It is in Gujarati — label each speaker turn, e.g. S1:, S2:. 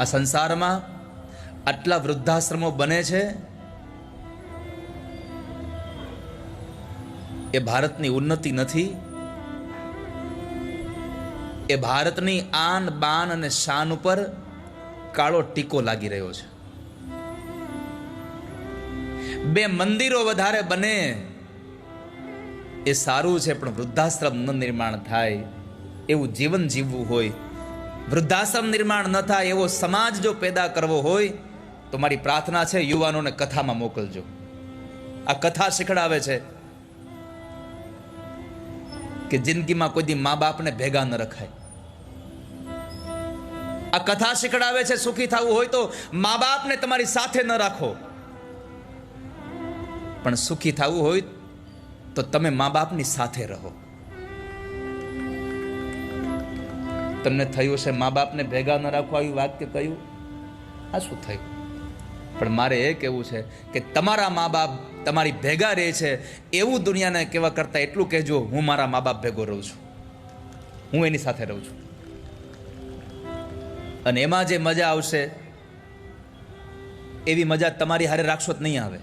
S1: આ સંસારમાં આટલા વૃદ્ધાશ્રમો બને છે એ ભારતની ઉન્નતિ નથી, એ ભારતની આન બાન અને શાન ઉપર કાળો ટીકો લાગી રહ્યો છે। બે મંદિરો વધારે બને એ સારું છે, પણ વૃદ્ધાશ્રમ ન નિર્માણ થાય એવું જીવન જીવવું હોય, વૃદ્ધાશ્રમ નિર્માણ ન થાય એવો સમાજ જો પેદા કરવો હોય તો મારી પ્રાર્થના છે યુવાનોને કથામાં મોકલજો। આ કથા શીખડાવે છે કે જિંદગીમાં કોઈ દી મા બાપને ભેગા ન રખાય। આ કથા શીખડાવે છે સુખી થવું હોય તો મા બાપને તમારી સાથે ન રાખો, પણ સુખી થવું હોય તો તમે મા બાપની સાથે રહો। તમને થયું છે મા બાપને ભેગા ન રાખવા આવ્યું વાક્ય કહ્યું, આ શું થયું? પણ મારે એ કહેવું છે કે તમારા મા બાપ તમારી ભેગા રહે છે એવું દુનિયાને કહેવા કરતાં એટલું કહેજો, હું મારા મા બાપ ભેગો રહું છું, હું એની સાથે રહું છું, અને એમાં જે મજા આવશે એવી મજા તમારી હારે રાખશો તો નહીં આવે।